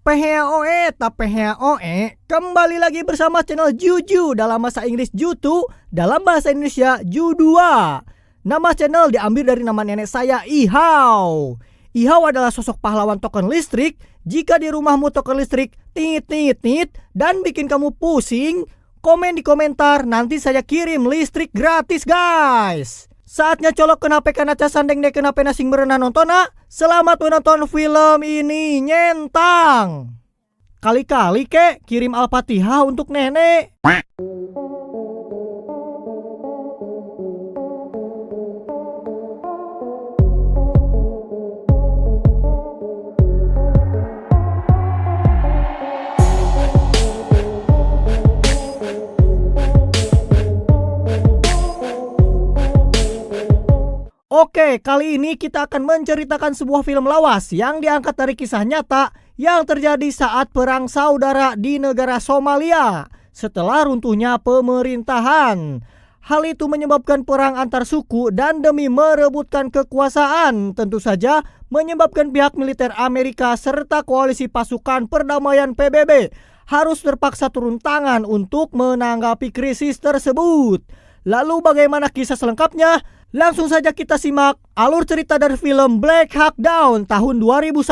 Tapeheoe, kembali lagi bersama channel Juju dalam bahasa Inggris Jutu, dalam bahasa Indonesia Ju2. Nama channel diambil dari nama nenek saya, Ihau. Ihau adalah sosok pahlawan token listrik. Jika di rumahmu token listrik tit dan bikin kamu pusing, komen di komentar, nanti saya kirim listrik gratis guys. Saatnya colok kena pekana casandeng dek kena pena sing berenang nontona. Selamat menonton film ini nyentang. Kali-kali kek kirim Al-Fatihah untuk nenek. Oke, kali ini kita akan menceritakan sebuah film lawas yang diangkat dari kisah nyata yang terjadi saat perang saudara di negara Somalia setelah runtuhnya pemerintahan. Hal itu menyebabkan perang antar suku dan demi merebutkan kekuasaan, tentu saja menyebabkan pihak militer Amerika serta koalisi pasukan perdamaian PBB harus terpaksa turun tangan untuk menanggapi krisis tersebut. Lalu bagaimana kisah selengkapnya? Langsung saja kita simak alur cerita dari film Black Hawk Down tahun 2001.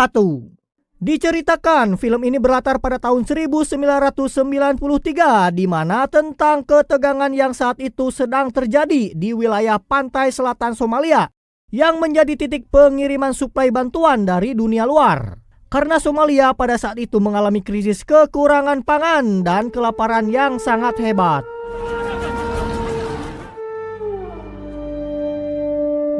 Diceritakan film ini berlatar pada tahun 1993 di mana tentang ketegangan yang saat itu sedang terjadi di wilayah pantai selatan Somalia yang menjadi titik pengiriman suplai bantuan dari dunia luar. Karena Somalia pada saat itu mengalami krisis kekurangan pangan dan kelaparan yang sangat hebat.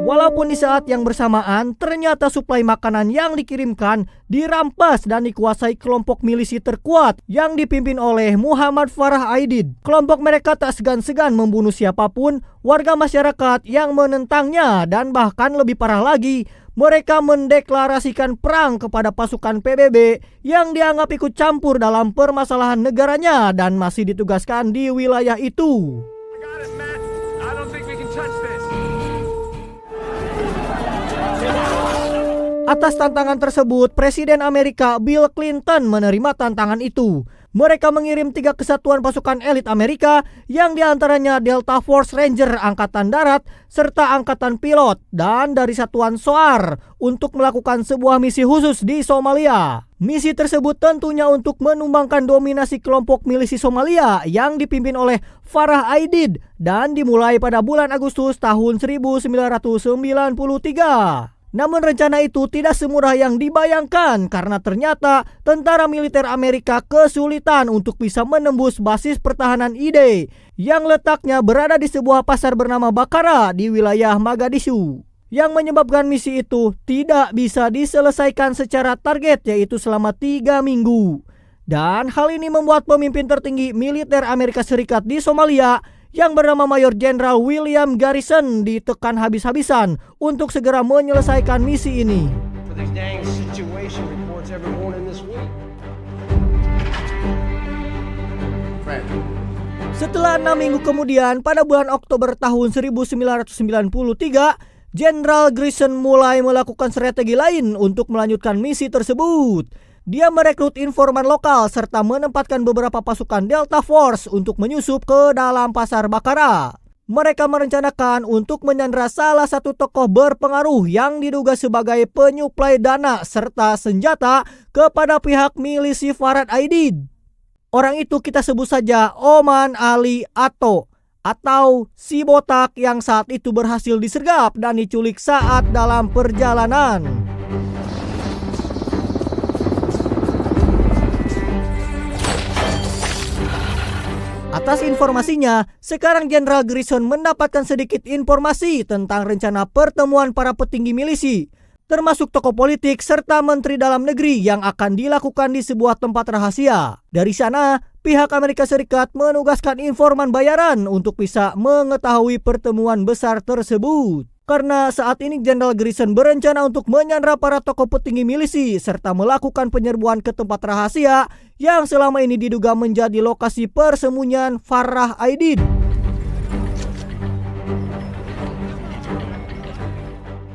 Walaupun di saat yang bersamaan ternyata suplai makanan yang dikirimkan dirampas dan dikuasai kelompok milisi terkuat yang dipimpin oleh Muhammad Farah Aidid. Kelompok mereka tak segan-segan membunuh siapapun warga masyarakat yang menentangnya, dan bahkan lebih parah lagi, mereka mendeklarasikan perang kepada pasukan PBB yang dianggap ikut campur dalam permasalahan negaranya dan masih ditugaskan di wilayah itu. Atas tantangan tersebut, Presiden Amerika Bill Clinton menerima tantangan itu. Mereka mengirim 3 kesatuan pasukan elit Amerika yang diantaranya Delta Force Ranger Angkatan Darat serta Angkatan Pilot dan dari Satuan SOAR untuk melakukan sebuah misi khusus di Somalia. Misi tersebut tentunya untuk menumbangkan dominasi kelompok milisi Somalia yang dipimpin oleh Farah Aidid dan dimulai pada bulan Agustus tahun 1993. Namun rencana itu tidak semudah yang dibayangkan karena ternyata tentara militer Amerika kesulitan untuk bisa menembus basis pertahanan ID yang letaknya berada di sebuah pasar bernama Bakara di wilayah Mogadishu, yang menyebabkan misi itu tidak bisa diselesaikan secara target, yaitu selama 3 minggu. Dan hal ini membuat pemimpin tertinggi militer Amerika Serikat di Somalia yang bernama Mayor Jenderal William Garrison ditekan habis-habisan untuk segera menyelesaikan misi ini. Setelah 6 minggu kemudian, pada bulan Oktober tahun 1993, Jenderal Garrison mulai melakukan strategi lain untuk melanjutkan misi tersebut. Dia merekrut informan lokal serta menempatkan beberapa pasukan Delta Force untuk menyusup ke dalam pasar Bakara. Mereka merencanakan untuk menyandra salah satu tokoh berpengaruh yang diduga sebagai penyuplai dana serta senjata kepada pihak milisi Farah Aidid. Orang itu kita sebut saja Oman Ali Atto atau si botak yang saat itu berhasil disergap dan diculik saat dalam perjalanan. Atas informasinya, sekarang Jenderal Garrison mendapatkan sedikit informasi tentang rencana pertemuan para petinggi milisi, termasuk tokoh politik serta menteri dalam negeri yang akan dilakukan di sebuah tempat rahasia. Dari sana, pihak Amerika Serikat menugaskan informan bayaran untuk bisa mengetahui pertemuan besar tersebut. Karena saat ini Jenderal Garrison berencana untuk menyandra para tokoh petinggi milisi serta melakukan penyerbuan ke tempat rahasia yang selama ini diduga menjadi lokasi persembunyian Farah Aidid.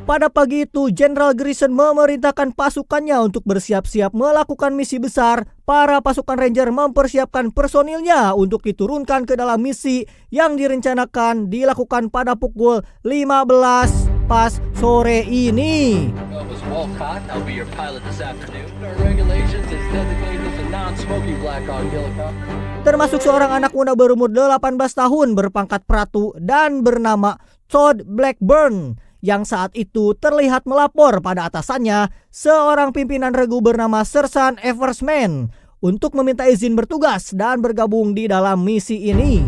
Pada pagi itu, Jenderal Grayson memerintahkan pasukannya untuk bersiap-siap melakukan misi besar. Para pasukan Ranger mempersiapkan personilnya untuk diturunkan ke dalam misi yang direncanakan dilakukan pada pukul 15 pas sore ini. Termasuk seorang anak muda berumur 18 tahun berpangkat pratu dan bernama Todd Blackburn, yang saat itu terlihat melapor pada atasannya, seorang pimpinan regu bernama Sersan Eversman, untuk meminta izin bertugas dan bergabung di dalam misi ini.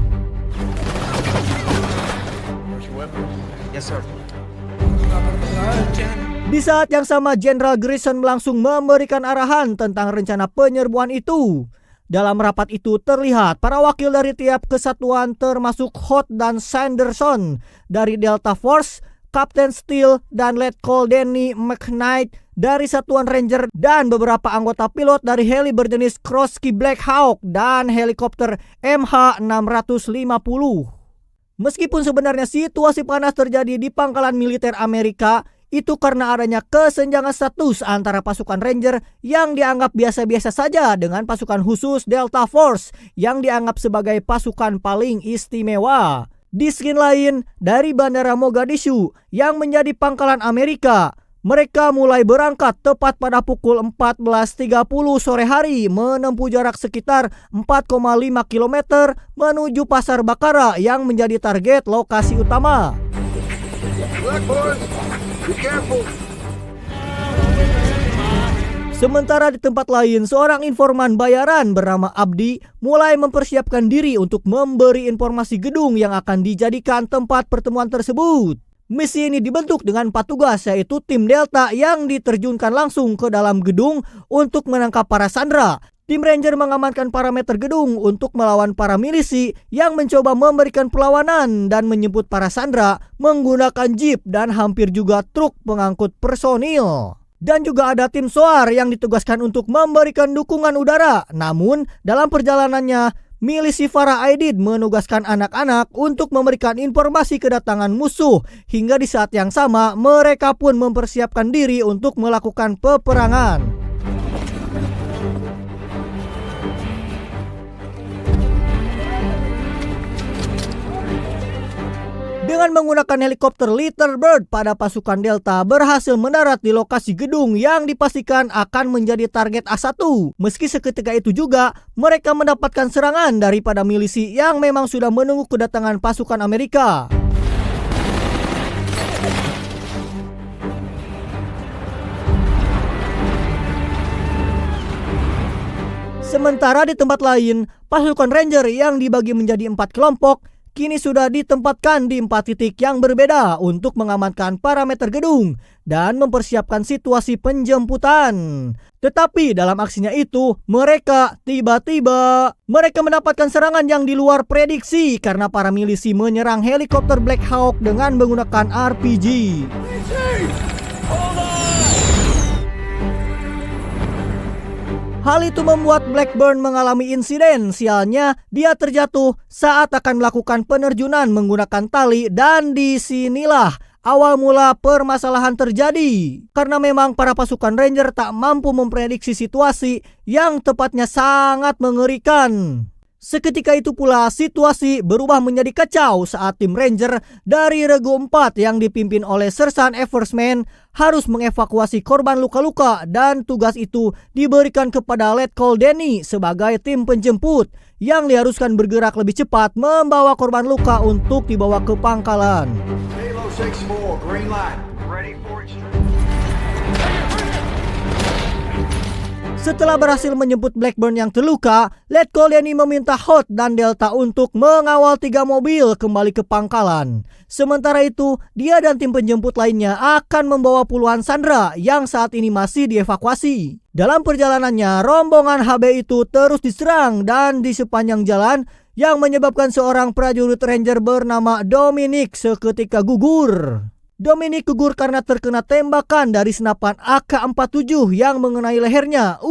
Di saat yang sama, Jenderal Grayson langsung memberikan arahan tentang rencana penyerbuan itu. Dalam rapat itu terlihat para wakil dari tiap kesatuan termasuk Hoth dan Sanderson dari Delta Force, Kapten Steele dan Letkol Danny McKnight dari Satuan Ranger, dan beberapa anggota pilot dari heli berjenis Kroski Black Hawk dan helikopter MH-650. Meskipun sebenarnya situasi panas terjadi di pangkalan militer Amerika, itu karena adanya kesenjangan status antara pasukan Ranger yang dianggap biasa-biasa saja dengan pasukan khusus Delta Force yang dianggap sebagai pasukan paling istimewa. Di sisi lain, dari Bandara Mogadishu yang menjadi pangkalan Amerika, mereka mulai berangkat tepat pada pukul 14.30 sore hari menempuh jarak sekitar 4,5 km menuju Pasar Bakara yang menjadi target lokasi utama. Sementara di tempat lain, seorang informan bayaran bernama Abdi mulai mempersiapkan diri untuk memberi informasi gedung yang akan dijadikan tempat pertemuan tersebut. Misi ini dibentuk dengan 4 tugas, yaitu tim Delta yang diterjunkan langsung ke dalam gedung untuk menangkap para sandera. Tim Ranger mengamankan parameter gedung untuk melawan para milisi yang mencoba memberikan perlawanan dan menjemput para sandera menggunakan jeep dan hampir juga truk pengangkut personil. Dan juga ada tim SOAR yang ditugaskan untuk memberikan dukungan udara. Namun dalam perjalanannya, milisi Farah Aidid menugaskan anak-anak untuk memberikan informasi kedatangan musuh. Hingga di saat yang sama, mereka pun mempersiapkan diri untuk melakukan peperangan. Dengan menggunakan helikopter Little Bird, pada pasukan Delta berhasil mendarat di lokasi gedung yang dipastikan akan menjadi target A1. Meski seketika itu juga mereka mendapatkan serangan daripada milisi yang memang sudah menunggu kedatangan pasukan Amerika. Sementara di tempat lain, pasukan Ranger yang dibagi menjadi 4 kelompok kini sudah ditempatkan di 4 titik yang berbeda untuk mengamankan parameter gedung dan mempersiapkan situasi penjemputan. Tetapi dalam aksinya itu, mereka mendapatkan serangan yang di luar prediksi karena para milisi menyerang helikopter Black Hawk dengan menggunakan RPG. Hal itu membuat Blackburn mengalami insiden. Sialnya, dia terjatuh saat akan melakukan penerjunan menggunakan tali, dan disinilah awal mula permasalahan terjadi. Karena memang para pasukan Ranger tak mampu memprediksi situasi yang tepatnya sangat mengerikan. Seketika itu pula situasi berubah menjadi kacau saat tim Ranger dari Regu 4 yang dipimpin oleh Sersan Eversman harus mengevakuasi korban luka-luka, dan tugas itu diberikan kepada Letkol Danny sebagai tim penjemput yang diharuskan bergerak lebih cepat membawa korban luka untuk dibawa ke pangkalan. Setelah berhasil menjemput Blackburn yang terluka, Letkol Danny meminta Hoth dan Delta untuk mengawal 3 mobil kembali ke pangkalan. Sementara itu, dia dan tim penjemput lainnya akan membawa puluhan sandera yang saat ini masih dievakuasi. Dalam perjalanannya, rombongan HB itu terus diserang dan di sepanjang jalan yang menyebabkan seorang prajurit Ranger bernama Dominic seketika gugur. Dominic gugur karena terkena tembakan dari senapan AK-47 yang mengenai lehernya.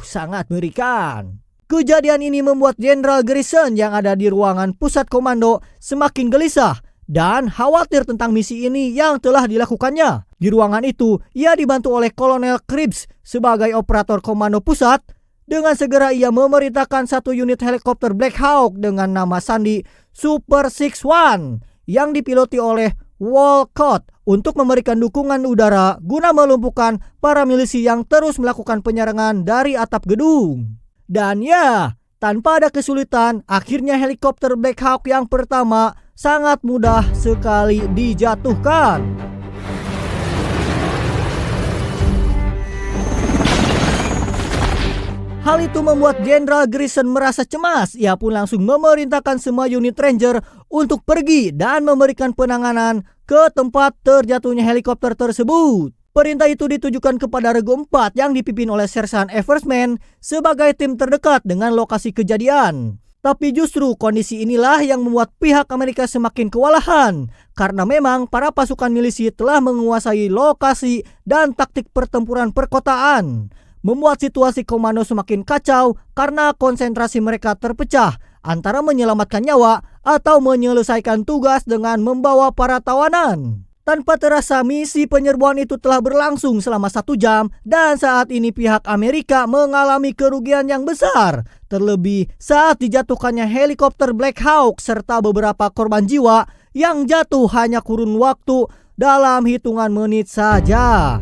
Sangat mengerikan. Kejadian ini membuat Jenderal Grayson yang ada di ruangan pusat komando semakin gelisah dan khawatir tentang misi ini yang telah dilakukannya. Di ruangan itu, ia dibantu oleh Kolonel Krebs sebagai operator komando pusat. Dengan segera ia memerintahkan satu unit helikopter Black Hawk dengan nama sandi Super 61 yang dipiloti oleh Walcott untuk memberikan dukungan udara guna melumpuhkan para milisi yang terus melakukan penyerangan dari atap gedung. Dan ya, tanpa ada kesulitan, akhirnya helikopter Black Hawk yang pertama sangat mudah sekali dijatuhkan. Hal itu membuat Jenderal Grayson merasa cemas. Ia pun langsung memerintahkan semua unit ranger untuk pergi dan memberikan penanganan ke tempat terjatuhnya helikopter tersebut. Perintah itu ditujukan kepada Regu 4 yang dipimpin oleh Sersan Eversman sebagai tim terdekat dengan lokasi kejadian. Tapi justru kondisi inilah yang membuat pihak Amerika semakin kewalahan karena memang para pasukan milisi telah menguasai lokasi dan taktik pertempuran perkotaan. Membuat situasi komando semakin kacau karena konsentrasi mereka terpecah antara menyelamatkan nyawa atau menyelesaikan tugas dengan membawa para tawanan. Tanpa terasa misi penyerbuan itu telah berlangsung selama 1 jam dan saat ini pihak Amerika mengalami kerugian yang besar. Terlebih saat dijatuhkannya helikopter Black Hawk serta beberapa korban jiwa yang jatuh hanya kurun waktu dalam hitungan menit saja.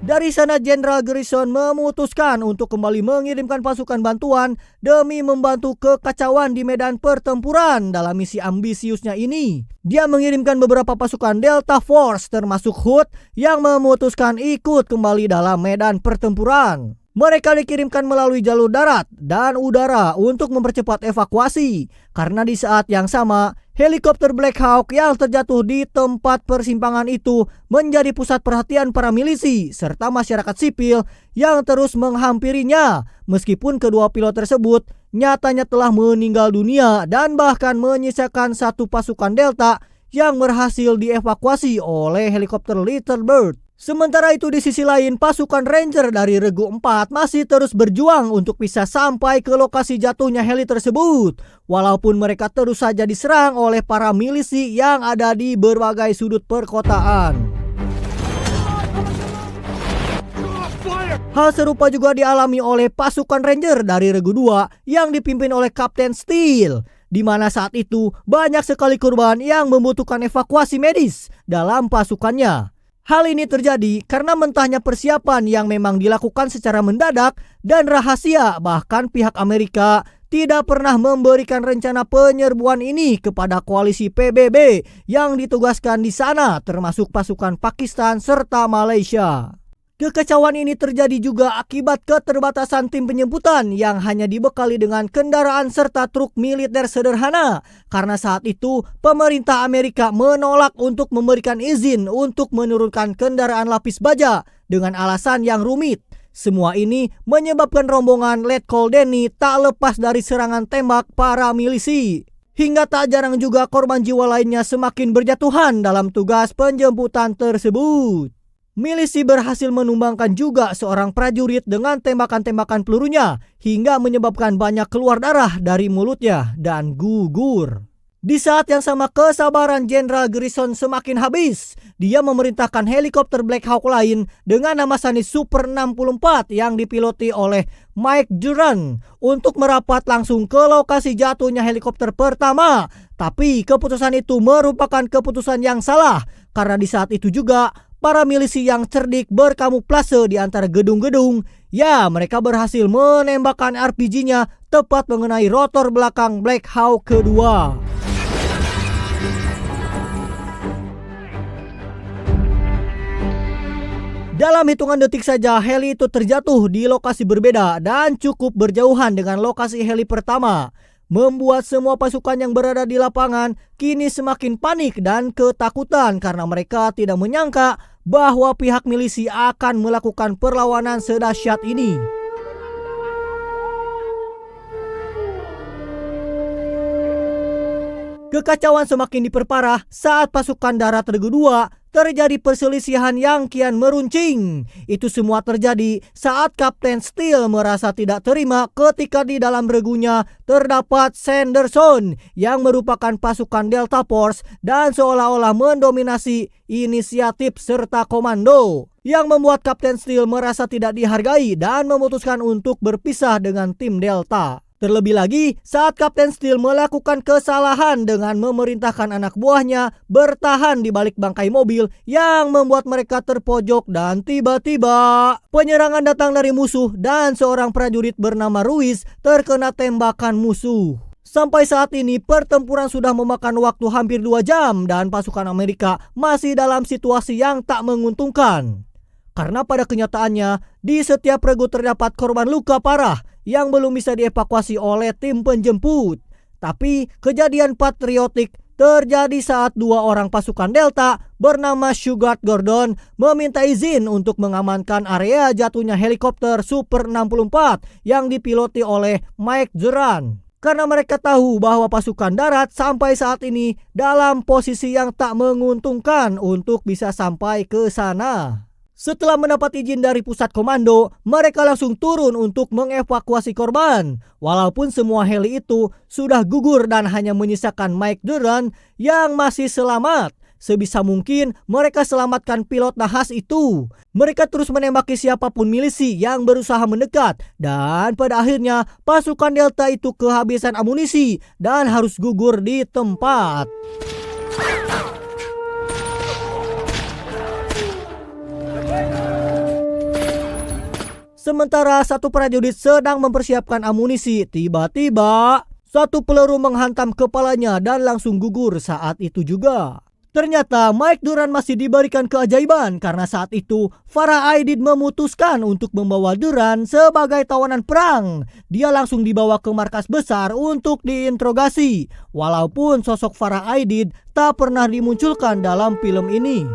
Dari sana Jenderal Grayson memutuskan untuk kembali mengirimkan pasukan bantuan demi membantu kekacauan di medan pertempuran dalam misi ambisiusnya ini. Dia mengirimkan beberapa pasukan Delta Force termasuk Hood yang memutuskan ikut kembali dalam medan pertempuran. Mereka dikirimkan melalui jalur darat dan udara untuk mempercepat evakuasi. Karena di saat yang sama, helikopter Black Hawk yang terjatuh di tempat persimpangan itu menjadi pusat perhatian para milisi serta masyarakat sipil yang terus menghampirinya. Meskipun kedua pilot tersebut nyatanya telah meninggal dunia dan bahkan menyisakan satu pasukan Delta yang berhasil dievakuasi oleh helikopter Little Bird. Sementara itu di sisi lain, pasukan Ranger dari Regu 4 masih terus berjuang untuk bisa sampai ke lokasi jatuhnya heli tersebut. Walaupun mereka terus saja diserang oleh para milisi yang ada di berbagai sudut perkotaan. Hal serupa juga dialami oleh pasukan Ranger dari Regu 2 yang dipimpin oleh Kapten Steel, di mana saat itu banyak sekali korban yang membutuhkan evakuasi medis dalam pasukannya. Hal ini terjadi karena mentahnya persiapan yang memang dilakukan secara mendadak dan rahasia. Bahkan pihak Amerika tidak pernah memberikan rencana penyerbuan ini kepada koalisi PBB yang ditugaskan di sana, termasuk pasukan Pakistan serta Malaysia. Kekacauan ini terjadi juga akibat keterbatasan tim penjemputan yang hanya dibekali dengan kendaraan serta truk militer sederhana. Karena saat itu pemerintah Amerika menolak untuk memberikan izin untuk menurunkan kendaraan lapis baja dengan alasan yang rumit. Semua ini menyebabkan rombongan Letkol Denny tak lepas dari serangan tembak para milisi. Hingga tak jarang juga korban jiwa lainnya semakin berjatuhan dalam tugas penjemputan tersebut. Milisi berhasil menumbangkan juga seorang prajurit dengan tembakan-tembakan pelurunya hingga menyebabkan banyak keluar darah dari mulutnya dan gugur. Di saat yang sama kesabaran Jenderal Grayson semakin habis. Dia memerintahkan helikopter Black Hawk lain dengan nama sandi Super 64 yang dipiloti oleh Mike Duran untuk merapat langsung ke lokasi jatuhnya helikopter pertama. Tapi keputusan itu merupakan keputusan yang salah karena di saat itu juga para milisi yang cerdik berkamuflase di antara gedung-gedung. Ya, mereka berhasil menembakkan RPG-nya tepat mengenai rotor belakang Black Hawk kedua. Dalam hitungan detik saja, heli itu terjatuh di lokasi berbeda dan cukup berjauhan dengan lokasi heli pertama. Membuat semua pasukan yang berada di lapangan kini semakin panik dan ketakutan karena mereka tidak menyangka bahwa pihak milisi akan melakukan perlawanan sedahsyat ini. Kekacauan semakin diperparah saat pasukan darat Regu II terjadi perselisihan yang kian meruncing. Itu semua terjadi saat Kapten Steel merasa tidak terima ketika di dalam regunya terdapat Sanderson yang merupakan pasukan Delta Force dan seolah-olah mendominasi inisiatif serta komando, yang membuat Kapten Steel merasa tidak dihargai dan memutuskan untuk berpisah dengan tim Delta. Terlebih lagi saat Kapten Steel melakukan kesalahan dengan memerintahkan anak buahnya bertahan di balik bangkai mobil yang membuat mereka terpojok, dan tiba-tiba penyerangan datang dari musuh dan seorang prajurit bernama Ruiz terkena tembakan musuh. Sampai saat ini pertempuran sudah memakan waktu hampir 2 jam dan pasukan Amerika masih dalam situasi yang tak menguntungkan. Karena pada kenyataannya di setiap regu terdapat korban luka parah yang belum bisa dievakuasi oleh tim penjemput. Tapi kejadian patriotik terjadi saat 2 orang pasukan Delta bernama Shugart Gordon meminta izin untuk mengamankan area jatuhnya helikopter Super 64 yang dipiloti oleh Mike Duran. Karena mereka tahu bahwa pasukan darat sampai saat ini dalam posisi yang tak menguntungkan untuk bisa sampai ke sana. Setelah mendapat izin dari pusat komando, mereka langsung turun untuk mengevakuasi korban. Walaupun semua heli itu sudah gugur dan hanya menyisakan Mike Duran yang masih selamat. Sebisa mungkin mereka selamatkan pilot nahas itu. Mereka terus menembaki siapapun milisi yang berusaha mendekat. Dan pada akhirnya pasukan Delta itu kehabisan amunisi dan harus gugur di tempat. Sementara satu prajurit sedang mempersiapkan amunisi, tiba-tiba satu peluru menghantam kepalanya dan langsung gugur saat itu juga. Ternyata Mike Duran masih diberikan keajaiban karena saat itu Farah Aidid memutuskan untuk membawa Duran sebagai tawanan perang. Dia langsung dibawa ke markas besar untuk diinterogasi. Walaupun sosok Farah Aidid tak pernah dimunculkan dalam film ini.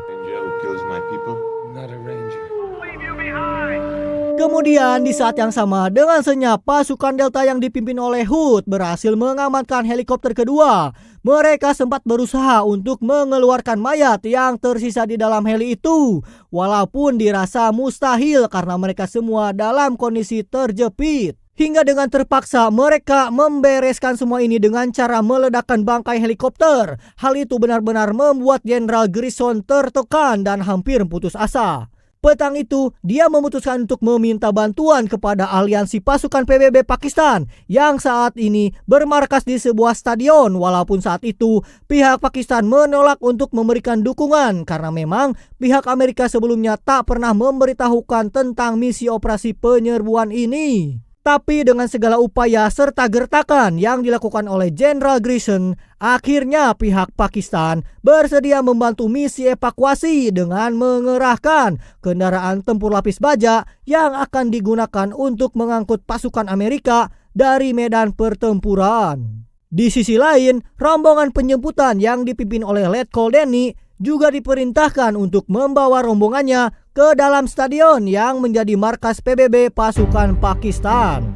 Kemudian di saat yang sama dengan senyap pasukan Delta yang dipimpin oleh Hood berhasil mengamankan helikopter kedua. Mereka sempat berusaha untuk mengeluarkan mayat yang tersisa di dalam heli itu. Walaupun dirasa mustahil karena mereka semua dalam kondisi terjepit. Hingga dengan terpaksa mereka membereskan semua ini dengan cara meledakkan bangkai helikopter. Hal itu benar-benar membuat Jenderal Grison tertekan dan hampir putus asa. Petang itu, dia memutuskan untuk meminta bantuan kepada aliansi pasukan PBB Pakistan yang saat ini bermarkas di sebuah stadion. Walaupun saat itu pihak Pakistan menolak untuk memberikan dukungan karena memang pihak Amerika sebelumnya tak pernah memberitahukan tentang misi operasi penyerbuan ini. Tapi dengan segala upaya serta gertakan yang dilakukan oleh Jenderal Grison, akhirnya pihak Pakistan bersedia membantu misi evakuasi dengan mengerahkan kendaraan tempur lapis baja yang akan digunakan untuk mengangkut pasukan Amerika dari medan pertempuran. Di sisi lain, rombongan penjemputan yang dipimpin oleh Letkol Denny juga diperintahkan untuk membawa rombongannya ke dalam stadion yang menjadi markas PBB pasukan Pakistan.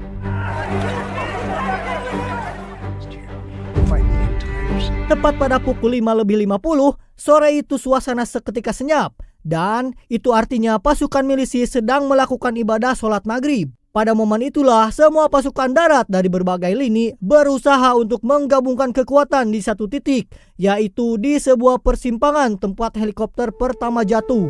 Tepat pada pukul 5:50 sore itu suasana seketika senyap, dan itu artinya pasukan milisi sedang melakukan ibadah sholat maghrib. Pada momen itulah semua pasukan darat dari berbagai lini berusaha untuk menggabungkan kekuatan di satu titik, yaitu di sebuah persimpangan tempat helikopter pertama jatuh.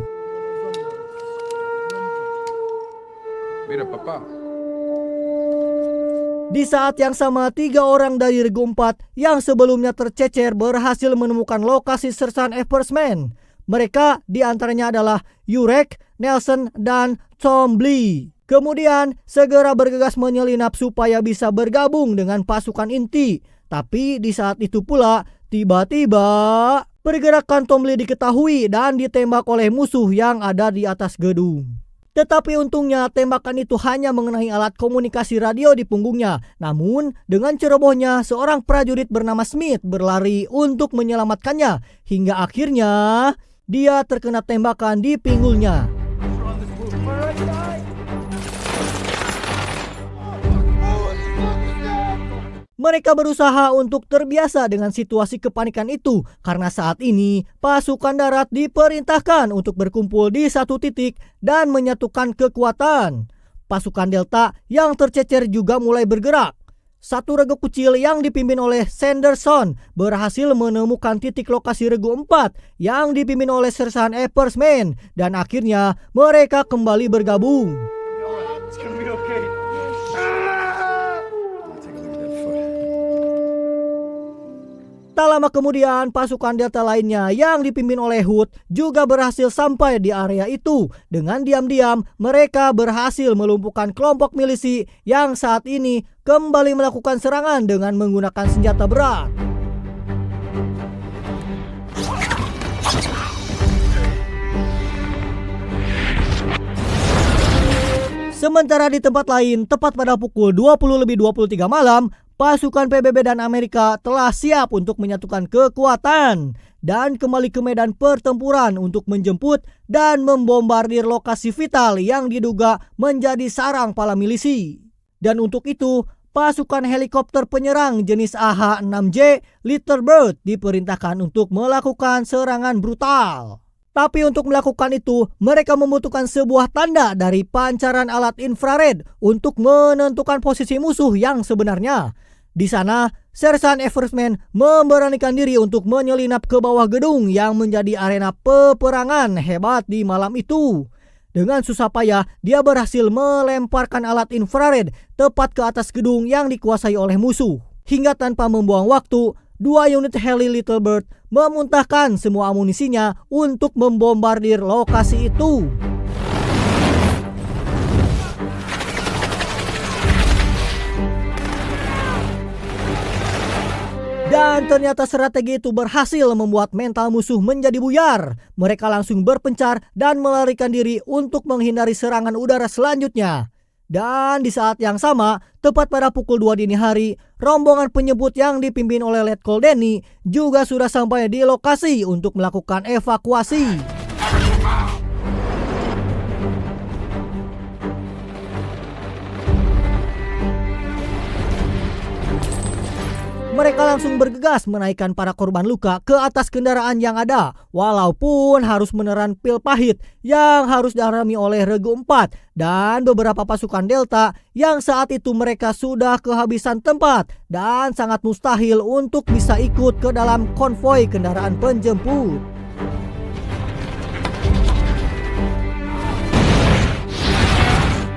Di saat yang sama, 3 orang dari Regu 4 yang sebelumnya tercecer berhasil menemukan lokasi sersan Eversman. Mereka diantaranya adalah Yurek, Nelson, dan Twombly. Kemudian segera bergegas menyelinap supaya bisa bergabung dengan pasukan inti. Tapi di saat itu pula, tiba-tiba pergerakan Twombly diketahui dan ditembak oleh musuh yang ada di atas gedung. Tetapi untungnya tembakan itu hanya mengenai alat komunikasi radio di punggungnya. Namun dengan cerobohnya seorang prajurit bernama Smith berlari untuk menyelamatkannya. Hingga akhirnya dia terkena tembakan di pinggulnya. Mereka berusaha untuk terbiasa dengan situasi kepanikan itu karena saat ini pasukan darat diperintahkan untuk berkumpul di satu titik dan menyatukan kekuatan. Pasukan Delta yang tercecer juga mulai bergerak. Satu regu kecil yang dipimpin oleh Sanderson berhasil menemukan titik lokasi regu 4 yang dipimpin oleh Sersan Eppersman dan akhirnya mereka kembali bergabung. Tak lama kemudian, pasukan Delta lainnya yang dipimpin oleh Hood juga berhasil sampai di area itu. Dengan diam-diam, mereka berhasil melumpuhkan kelompok milisi yang saat ini kembali melakukan serangan dengan menggunakan senjata berat. Sementara di tempat lain, tepat pada pukul 20:23 malam, pasukan PBB dan Amerika telah siap untuk menyatukan kekuatan dan kembali ke medan pertempuran untuk menjemput dan membombardir lokasi vital yang diduga menjadi sarang para milisi. Dan untuk itu, pasukan helikopter penyerang jenis AH-6J Little Bird diperintahkan untuk melakukan serangan brutal. Tapi untuk melakukan itu, mereka membutuhkan sebuah tanda dari pancaran alat infrared untuk menentukan posisi musuh yang sebenarnya. Di sana, Sersan Eppersman memberanikan diri untuk menyelinap ke bawah gedung yang menjadi arena peperangan hebat di malam itu. Dengan susah payah, dia berhasil melemparkan alat infrared tepat ke atas gedung yang dikuasai oleh musuh. Hingga tanpa membuang waktu, 2 unit heli Little Bird memuntahkan semua amunisinya untuk membombardir lokasi itu. Dan ternyata strategi itu berhasil membuat mental musuh menjadi buyar. Mereka langsung berpencar dan melarikan diri untuk menghindari serangan udara selanjutnya. Dan di saat yang sama, tepat pada pukul 2 dini hari, rombongan penyebut yang dipimpin oleh Letkol Denny juga sudah sampai di lokasi untuk melakukan evakuasi. Mereka langsung bergegas menaikkan para korban luka ke atas kendaraan yang ada, walaupun harus menelan pil pahit yang harus dialami oleh regu 4 dan beberapa pasukan Delta yang saat itu mereka sudah kehabisan tempat dan sangat mustahil untuk bisa ikut ke dalam konvoi kendaraan penjemput.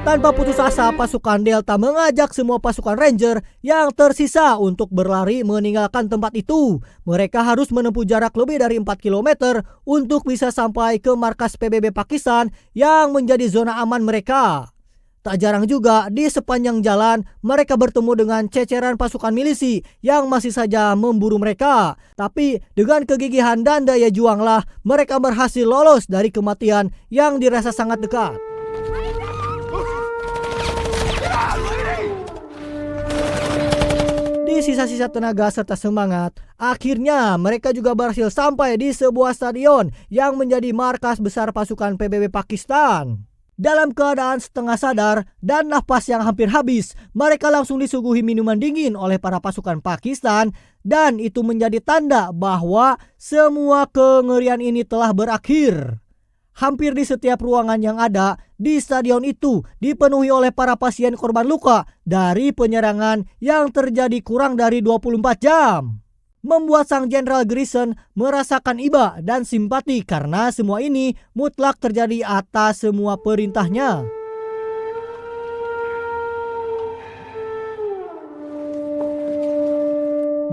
Tanpa putus asa, pasukan Delta mengajak semua pasukan Ranger yang tersisa untuk berlari meninggalkan tempat itu. Mereka harus menempuh jarak lebih dari 4 km untuk bisa sampai ke markas PBB Pakistan yang menjadi zona aman mereka. Tak jarang juga di sepanjang jalan mereka bertemu dengan ceceran pasukan milisi yang masih saja memburu mereka. Tapi dengan kegigihan dan daya juanglah mereka berhasil lolos dari kematian yang dirasa sangat dekat. Di sisa-sisa tenaga serta semangat, akhirnya mereka juga berhasil sampai di sebuah stadion yang menjadi markas besar pasukan PBB Pakistan. Dalam keadaan setengah sadar dan nafas yang hampir habis, mereka langsung disuguhi minuman dingin oleh para pasukan Pakistan dan itu menjadi tanda bahwa semua kengerian ini telah berakhir. Hampir di setiap ruangan yang ada di stadion itu dipenuhi oleh para pasien korban luka dari penyerangan yang terjadi kurang dari 24 jam. Membuat sang Jenderal Grierson merasakan iba dan simpati karena semua ini mutlak terjadi atas semua perintahnya.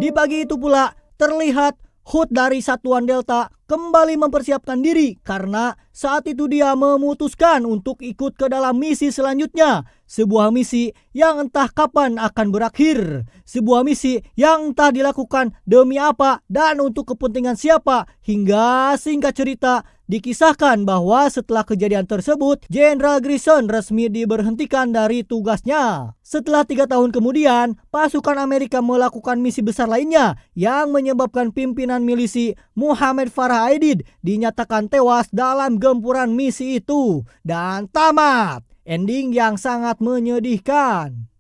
Di pagi itu pula terlihat Hood dari Satuan Delta kembali mempersiapkan diri karena saat itu dia memutuskan untuk ikut ke dalam misi selanjutnya. Sebuah misi yang entah kapan akan berakhir. Sebuah misi yang entah dilakukan demi apa dan untuk kepentingan siapa. Hingga singkat cerita dikisahkan bahwa setelah kejadian tersebut, Jenderal Grierson resmi diberhentikan dari tugasnya. Setelah 3 tahun kemudian, pasukan Amerika melakukan misi besar lainnya yang menyebabkan pimpinan milisi Muhammad Farah Aidid dinyatakan tewas dalam gempuran misi itu. Dan tamat. Ending yang sangat menyedihkan.